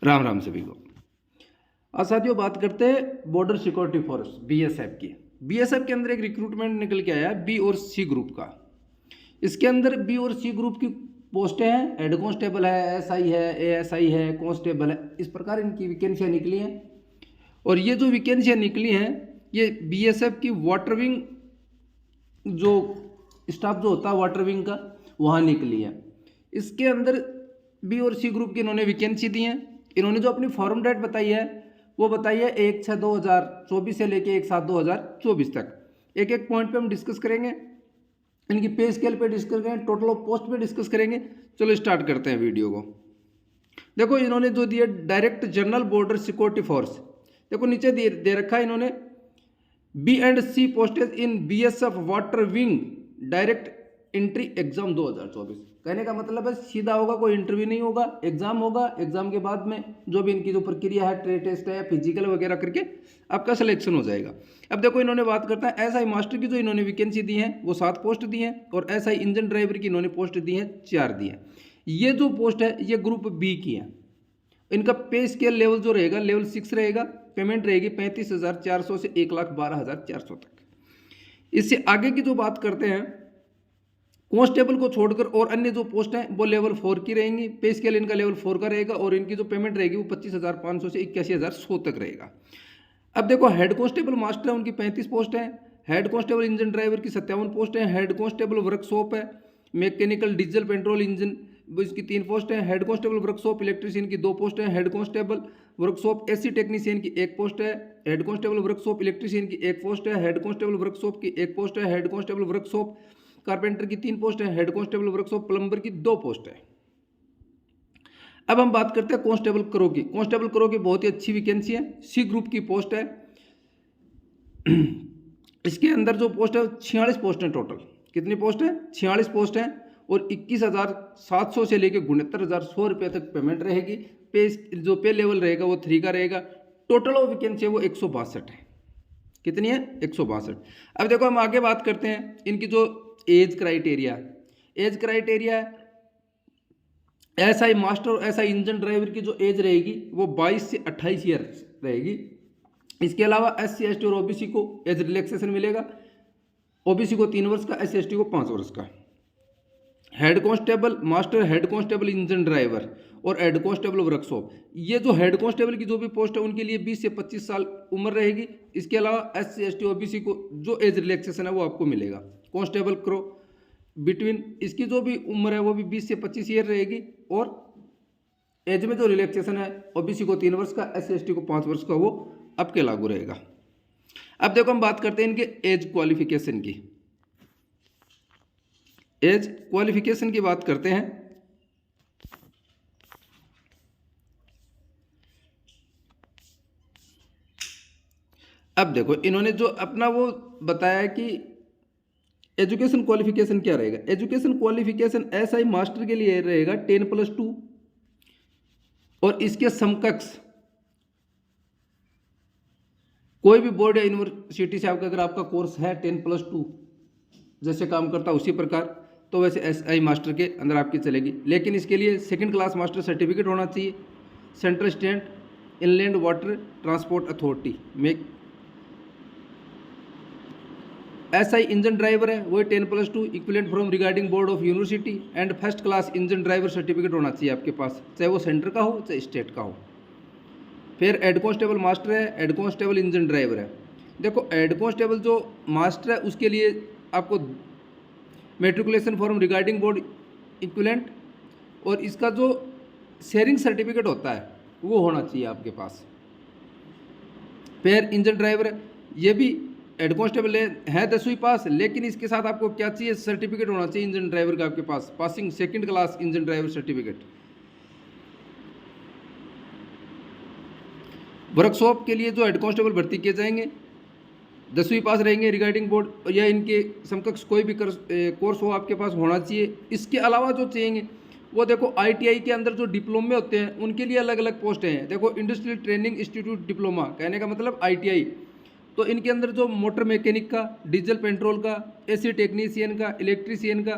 राम राम सभी को। आज साथियों बात करते हैं बॉर्डर सिक्योरिटी फोर्स बीएसएफ की। बीएसएफ के अंदर एक रिक्रूटमेंट निकल के आया बी और सी ग्रुप का। इसके अंदर बी और सी ग्रुप की पोस्टें हैं, हेड कांस्टेबल है, एसआई है, एएसआई है, कांस्टेबल है, इस प्रकार इनकी वैकेंसियाँ निकली हैं। और ये जो वैकेंसियाँ निकली हैं ये बीएसएफ की वाटर विंग जो स्टाफ जो होता है वाटर विंग का वहाँ निकली है। इसके अंदर बी और सी ग्रुप की इन्होंने वैकेंसी दी है। इन्होंने जो अपनी फॉर्म डेट बताई है वो बताई है 1/6/2024 से लेके 1/7/2024 तक। एक एक पॉइंट पे हम डिस्कस करेंगे, इनकी पे स्केल पे डिस्कस करेंगे, टोटल ऑफ पोस्ट पे डिस्कस करेंगे। चलो स्टार्ट करते हैं वीडियो को। देखो इन्होंने जो दिया direct general border security force, देखो नीचे दे रखा है इन्होंने B and C postage in BSF water wing direct entry exam 2024। कहने का मतलब है सीधा होगा, कोई इंटरव्यू नहीं होगा, एग्जाम होगा। एग्जाम के बाद में जो भी इनकी जो प्रक्रिया है, ट्रेड टेस्ट है, फिजिकल वगैरह करके आपका सिलेक्शन हो जाएगा। अब देखो इन्होंने बात करता है एसआई मास्टर की जो इन्होंने वैकेंसी दी है वो 7 पोस्ट दी है और एसआई इंजन ड्राइवर की इन्होंने पोस्ट दी है 4 दी है। ये जो पोस्ट है ये ग्रुप बी की है। इनका पे स्केल लेवल जो रहेगा लेवल 6 रहेगा। पेमेंट रहेगी 35,400 से 1,12,400 तक। इससे आगे की जो बात करते हैं कांस्टेबल को छोड़कर और अन्य जो पोस्ट हैं वो लेवल 4 की रहेंगी। पे स्केल इनका लेवल 4 का रहेगा और इनकी जो पेमेंट रहेगी वो 25,500 से 81,100 तक रहेगा। अब देखो हेड कांस्टेबल मास्टर है उनकी 35 पोस्ट है, हेड कांस्टेबल इंजन ड्राइवर की 57 पोस्ट है, हेड कांस्टेबल वर्कशॉप है मैकेनिकल डीजल पेट्रोल इंजन इसकी 3 पोस्ट है, हेड कांस्टेबल वर्कशॉप इलेक्ट्रीशियन की 2 पोस्ट है, head constable workshop AC technician की 1 पोस्ट है, हेड कांस्टेबल वर्कशॉप इलेक्ट्रीशियन की 1 पोस्ट है, हेड कांस्टेबल वर्कशॉप की 1 पोस्ट है, हेड कांस्टेबल वर्कशॉप कारपेंटर की 3 पोस्ट है, हेड कांस्टेबल वर्कशॉप प्लम्बर की 2 पोस्ट है। अब हम बात करते हैं कांस्टेबल करो की। कांस्टेबल करो की बहुत ही अच्छी वैकेंसी है, सी ग्रुप की पोस्ट है। इसके अंदर जो पोस्ट है 46 पोस्ट है टोटल। कितनी पोस्ट है? 46 पोस्ट है और 21,700 से लेकर 69,100 रुपये तक पेमेंट रहेगी। पे जो पे लेवल रहेगा वो 3 का रहेगा। टोटल ऑफ वैकेंसी है वो 162 है। कितनी है? 162। अब देखो हम आगे बात करते हैं इनकी जो एज क्राइटेरिया एसआई मास्टर और एसआई इंजन ड्राइवर की जो एज रहेगी वो 22 से 28 ईयर रहेगी। इसके अलावा एससी एसटी और ओबीसी को एज रिलैक्सेशन मिलेगा। ओबीसी को 3 वर्ष का, एससी एसटी को 5 वर्ष का। Head constable master, head constable engine driver और हेड कांस्टेबल वर्कशॉप, ये जो हेड कांस्टेबल की जो भी पोस्ट है उनके लिए 20 से 25 साल उम्र रहेगी। इसके अलावा एससी एसटी ओबीसी को जो एज रिलैक्सेशन है वो आपको मिलेगा। कांस्टेबल क्रो बिटवीन इसकी जो भी उम्र है वो भी 20 से 25 ईयर रहेगी और एज में जो रिलैक्सेशन है ओबीसी को 3 वर्ष का, एससी एसटी को 5 वर्ष का, वो आपके लागू रहेगा। अब देखो हम बात करते हैं इनके एज क्वालिफिकेशन की। एज क्वालिफिकेशन की बात करते हैं। अब देखो इन्होंने जो अपना वो बताया है कि एजुकेशन क्वालिफिकेशन क्या रहेगा। एजुकेशन क्वालिफिकेशन एसआई मास्टर के लिए रहेगा 10+2 और इसके समकक्ष कोई भी बोर्ड या यूनिवर्सिटी से आपका अगर आपका कोर्स है 10+2 जैसे काम करता है उसी प्रकार, तो वैसे एसआई मास्टर के अंदर आपकी चलेगी। लेकिन इसके लिए 2nd क्लास मास्टर सर्टिफिकेट होना चाहिए central state inland water transport authority में। एसआई इंजन ड्राइवर है वही 10+2 equivalent from regarding board of university and 1st class engine driver certificate होना चाहिए आपके पास, चाहे वो सेंटर का हो चाहे स्टेट का हो। फिर हेड कांस्टेबल मास्टर है, हेड कांस्टेबल इंजन ड्राइवर है। देखो हेड कांस्टेबल जो मास्टर है उसके लिए आपको matriculation form regarding board equivalent और इसका जो शेयरिंग सर्टिफिकेट होता है वो होना चाहिए आपके पास। फिर इंजन ड्राइवर है, ये भी हेड कांस्टेबल है 10वीं पास, लेकिन इसके साथ आपको क्या चाहिए? सर्टिफिकेट होना चाहिए इंजन ड्राइवर का आपके पास, passing 2nd class engine driver certificate. Workshop के लिए जो हेड कांस्टेबल भर्ती किए जाएंगे 10वीं पास रहेंगे रिगार्डिंग बोर्ड या इनके समकक्ष कोई भी कोर्स हो आपके पास होना चाहिए। इसके अलावा जो चाहिए वो देखो आईटीआई के अंदर जो डिप्लोमे होते हैं उनके लिए अलग अलग पोस्टें हैं। देखो इंडस्ट्रियल ट्रेनिंग इंस्टीट्यूट डिप्लोमा, कहने का मतलब आईटीआई, तो इनके अंदर जो मोटर मैकेनिक का, डीजल पेट्रोल का, एसी टेक्नीशियन का, इलेक्ट्रीशियन का,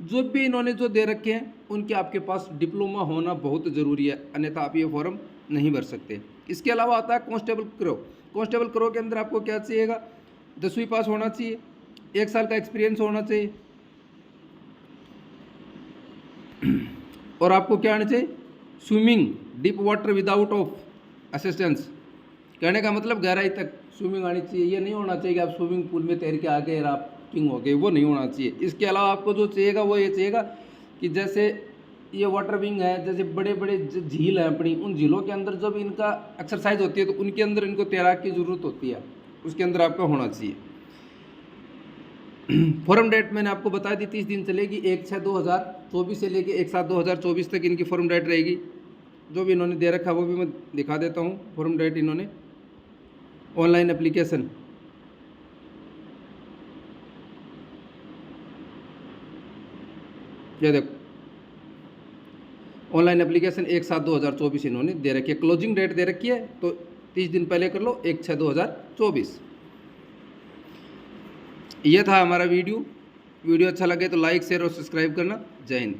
जो भी इन्होंने जो दे रखे हैं उनके आपके पास डिप्लोमा होना बहुत ज़रूरी है, अन्यथा आप ये फॉर्म नहीं भर सकते। इसके अलावा आता है कांस्टेबल क्रो। कांस्टेबल क्रो के अंदर आपको क्या चाहिएगा, 10वीं पास होना चाहिए, 1 साल का एक्सपीरियंस होना चाहिए और आपको क्या आना चाहिए, swimming deep water without of assistance. कहने का मतलब गहराई तक स्विमिंग आनी चाहिए। ये नहीं होना चाहिए कि आप स्विमिंग पूल में तैर के आ गए राफ्टिंग हो गई, वो नहीं होना चाहिए। इसके अलावा आपको जो चाहिएगा वो ये चाहिएगा कि जैसे ये वाटर विंग है, जैसे बड़े बड़े झील हैं अपनी, उन झीलों के अंदर जब इनका एक्सरसाइज होती है तो उनके अंदर इनको तैराक की ज़रूरत होती है, उसके अंदर आपका होना चाहिए। फॉर्म डेट मैंने आपको बता दी 30 दिन चलेगी, 1/6/2024 से लेके 1/7/2024 तक इनकी फॉर्म डेट रहेगी। जो भी इन्होंने दे रखा वो भी मैं दिखा देता हूँ। फॉर्म डेट इन्होंने ऑनलाइन एप्लीकेशन, ये देखो ऑनलाइन एप्लीकेशन 1/7/2024 इन्होंने दे रखी है। क्लोजिंग डेट दे रखी है तो 30 दिन पहले कर लो, 1/6/2024। ये था हमारा वीडियो अच्छा लगे तो लाइक शेयर और सब्सक्राइब करना। जय हिंद।